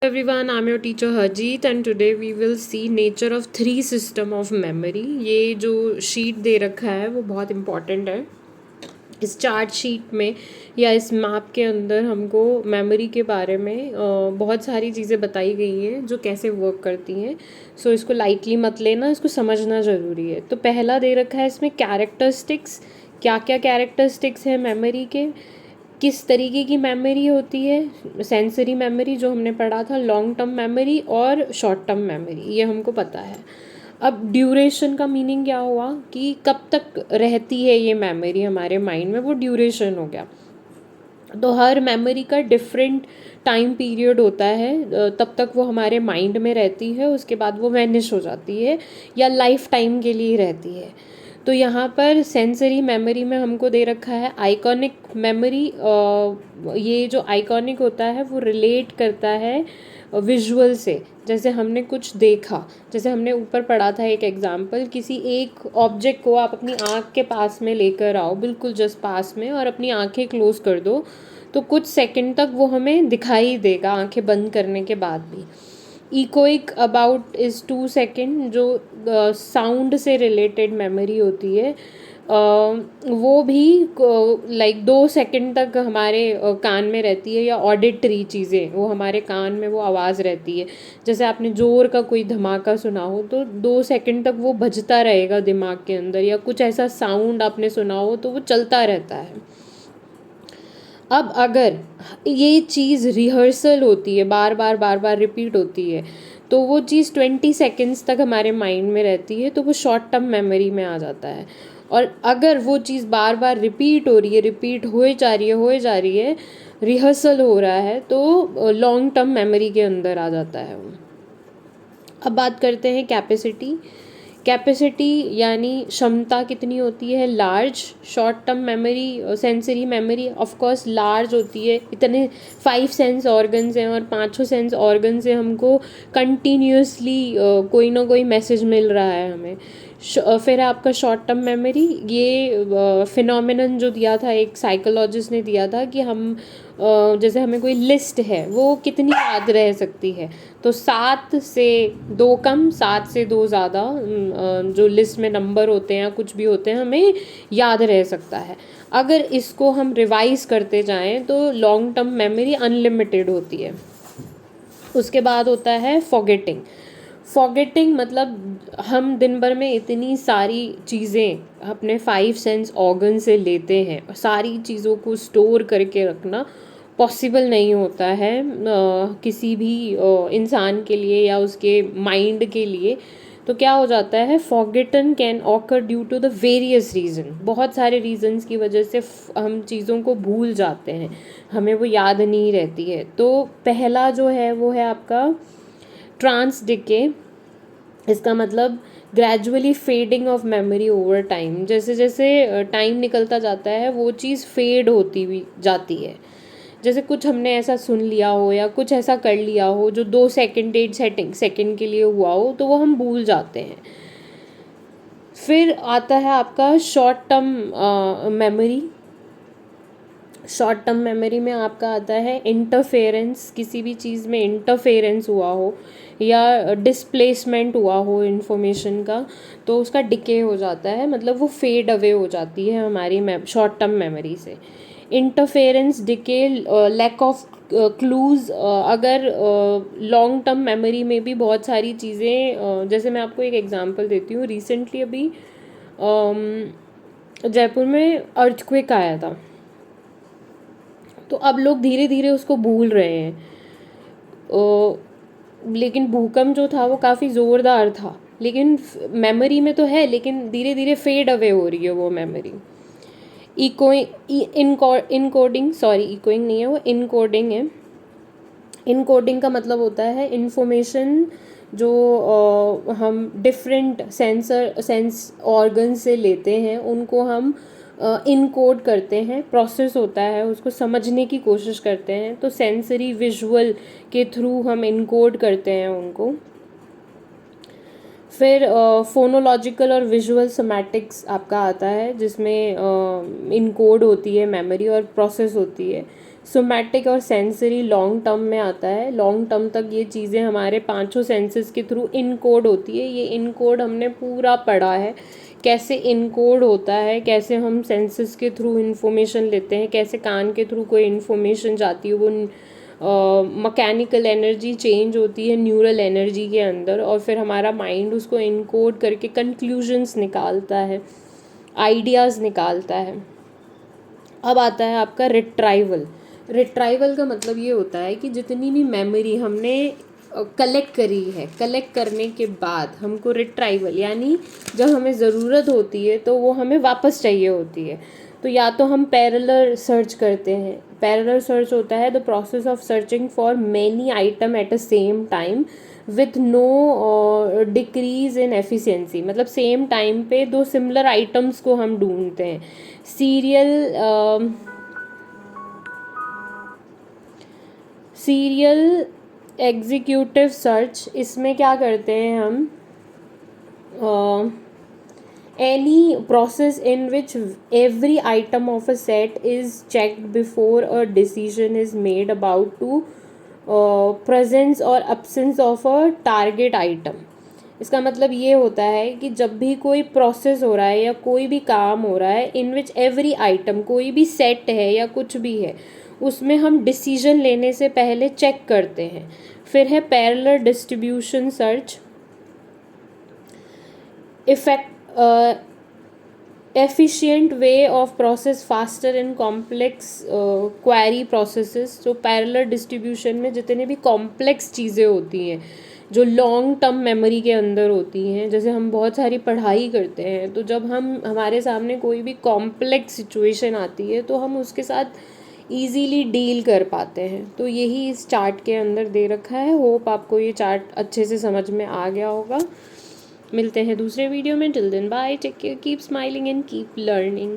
Everyone, I'm your teacher Harjeet and today we will see nature of three system of memory। ये जो sheet दे रखा है वो बहुत इम्पॉर्टेंट है। इस चार्ट शीट में या इस मैप के अंदर हमको मेमोरी के बारे में बहुत सारी चीज़ें बताई गई हैं जो कैसे वर्क करती हैं। सो इसको लाइटली मत लेना, इसको समझना ज़रूरी है। तो पहला दे रखा है इसमें कैरेक्टरिस्टिक्स, क्या क्या कैरेक्टरिस्टिक्स हैं मेमोरी के, किस तरीके की मेमोरी होती है, सेंसरी मेमोरी जो हमने पढ़ा था, लॉन्ग टर्म मेमोरी और शॉर्ट टर्म मेमोरी, ये हमको पता है। अब ड्यूरेशन का मीनिंग क्या हुआ कि कब तक रहती है ये मेमोरी हमारे माइंड में, वो ड्यूरेशन हो गया। तो हर मेमोरी का डिफरेंट टाइम पीरियड होता है, तब तक वो हमारे माइंड में रहती है, उसके बाद वो वैनिश हो जाती है या लाइफ टाइम के लिए रहती है। तो यहाँ पर सेंसरी मेमोरी में हमको दे रखा है आइकॉनिक मेमोरी। ये जो आइकॉनिक होता है वो रिलेट करता है विजुअल से, जैसे हमने कुछ देखा, जैसे हमने ऊपर पढ़ा था एक एग्जांपल, किसी एक ऑब्जेक्ट को आप अपनी आँख के पास में लेकर आओ, बिल्कुल जस्ट पास में, और अपनी आँखें क्लोज कर दो तो कुछ सेकंड तक वो हमें दिखाई देगा आंखें बंद करने के बाद भी। इकोइक अबाउट इज़ 2 सेकेंड, जो साउंड से रिलेटेड मेमोरी होती है, वो भी लाइक 2 सेकेंड तक हमारे कान में रहती है, या ऑडिटरी चीज़ें वो हमारे कान में वो आवाज़ रहती है। जैसे आपने ज़ोर का कोई धमाका सुना हो तो 2 सेकेंड तक वो बजता रहेगा दिमाग के अंदर, या कुछ ऐसा साउंड आपने सुना हो तो वो चलता रहता है। अब अगर ये चीज़ रिहर्सल होती है, बार बार रिपीट होती है, तो वो चीज़ 20 सेकेंड्स तक हमारे माइंड में रहती है, तो वो शॉर्ट टर्म मेमोरी में आ जाता है। और अगर वो चीज़ बार बार रिपीट हो रही है, रिपीट होए जा रही है, रिहर्सल हो रहा है, तो लॉन्ग टर्म मेमोरी के अंदर आ जाता है वो। अब बात करते हैं कैपेसिटी। कैपेसिटी यानी क्षमता कितनी होती है, large. Short term memory, sensory memory of course large होती है, इतने 5 सेंस ऑर्गन्स हैं और 5 सेंस ऑर्गन से हमको कंटिन्यूसली कोई ना कोई मैसेज मिल रहा है हमें। फिर आपका शॉर्ट टर्म मेमोरी, ये फिनोमिनन जो दिया था एक साइकोलॉजिस्ट ने दिया था कि हम जैसे हमें कोई लिस्ट है वो कितनी याद रह सकती है, तो 7 से 2 कम 7 से 2 ज़्यादा जो लिस्ट में नंबर होते हैं कुछ भी होते हैं हमें याद रह सकता है। अगर इसको हम रिवाइज करते जाएं तो लॉन्ग टर्म मेमोरी अनलिमिटेड होती है। उसके बाद होता है फॉरगेटिंग। फॉरगेटिंग मतलब हम दिन भर में इतनी सारी चीज़ें अपने 5 सेंस ऑर्गन से लेते हैं, सारी चीज़ों को स्टोर करके रखना पॉसिबल नहीं होता है किसी भी इंसान के लिए या उसके माइंड के लिए। तो क्या हो जाता है, forgotten can occur due to the various reason, बहुत सारे रीज़न्स की वजह से हम चीज़ों को भूल जाते हैं, हमें वो याद नहीं रहती है। तो पहला जो है वो है आपका ट्रांस डिके। इसका मतलब gradually fading of memory over time, जैसे जैसे टाइम निकलता जाता है वो चीज़ फेड होती हुई जाती है। जैसे कुछ हमने ऐसा सुन लिया हो या कुछ ऐसा कर लिया हो जो 2 सेकेंड 8 सेकेंड के लिए हुआ हो, तो वो हम भूल जाते हैं। फिर आता है आपका short term memory. Short term memory में आपका आता है इंटरफेरेंस, किसी भी चीज़ में इंटरफेरेंस हुआ हो या डिस्प्लेसमेंट हुआ हो इन्फॉर्मेशन का, तो उसका डिके हो जाता है, मतलब वो फेड अवे हो जाती है हमारी शॉर्ट टर्म मेमोरी से। Interference, decay, lack of clues. अगर लॉन्ग टर्म मेमोरी में भी बहुत सारी चीज़ें, जैसे मैं आपको एक एग्जांपल देती हूँ, रिसेंटली अभी जयपुर में अर्थक्वेक आया था, तो अब लोग धीरे धीरे उसको भूल रहे हैं। लेकिन भूकंप जो था वो काफ़ी ज़ोरदार था, लेकिन मेमोरी में तो है, लेकिन धीरे धीरे फेड अवे हो रही है वो मेमोरी। इनकोडिंग, सॉरी इकोइंग नहीं है वो, इनकोडिंग है। इनकोडिंग का मतलब होता है इन्फॉर्मेशन जो हम डिफरेंट सेंस ऑर्गन से लेते हैं, उनको हम इनकोड करते हैं, प्रोसेस होता है, उसको समझने की कोशिश करते हैं, तो सेंसरी विजुअल के थ्रू हम इनकोड करते हैं उनको। फिर फोनोलॉजिकल और विजुअल सोमैटिक्स आपका आता है, जिसमें इनकोड होती है मेमोरी और प्रोसेस होती है। सोमैटिक और सेंसरी लॉन्ग टर्म में आता है। लॉन्ग टर्म तक ये चीज़ें हमारे पांचों सेंसेस के थ्रू इनकोड होती है। ये इनकोड हमने पूरा पढ़ा है, कैसे इनकोड होता है, कैसे हम सेंसेस के थ्रू इन्फॉर्मेशन लेते हैं, कैसे कान के थ्रू कोई इन्फॉर्मेशन जाती है, वो मैकेनिकल एनर्जी चेंज होती है न्यूरल एनर्जी के अंदर, और फिर हमारा माइंड उसको इनकोड करके कंक्लूजन्स निकालता है, आइडियाज़ निकालता है। अब आता है आपका रिट्राइवल। रिट्राइवल का मतलब ये होता है कि जितनी भी मेमोरी हमने कलेक्ट करी है, कलेक्ट करने के बाद हमको रिट्राइवल, यानी जब हमें ज़रूरत होती है तो वो हमें वापस चाहिए होती है, तो या तो हम पैरेलल सर्च करते हैं। पैरेलल सर्च होता है the process of searching for many item at a same time with no decrease in efficiency, मतलब सेम टाइम पे दो सिमिलर आइटम्स को हम ढूंढते हैं। सीरियल एग्जीक्यूटिव सर्च, इसमें क्या करते हैं हम, any process in which every item of a set is checked before a decision is made about to presence or absence of a target item। इसका मतलब ये होता है कि जब भी कोई प्रोसेस हो रहा है या कोई भी काम हो रहा है, इन विच एवरी आइटम, कोई भी सेट है या कुछ भी है, उसमें हम डिसीजन लेने से पहले चेक करते हैं। फिर है parallel distribution search, efficient way of process faster and complex query processes। तो पैरेलल डिस्ट्रीब्यूशन में जितने भी कॉम्प्लेक्स चीज़ें होती हैं जो लॉन्ग टर्म मेमोरी के अंदर होती हैं, जैसे हम बहुत सारी पढ़ाई करते हैं, तो जब हमारे सामने कोई भी कॉम्प्लेक्स सिचुएशन आती है तो हम उसके साथ ईजीली डील कर पाते हैं। तो यही इस चार्ट के अंदर दे रखा है। होप आपको ये चार्ट अच्छे से समझ में आ गया होगा। मिलते हैं दूसरे वीडियो में। Till then bye, take care, keep smiling and keep learning.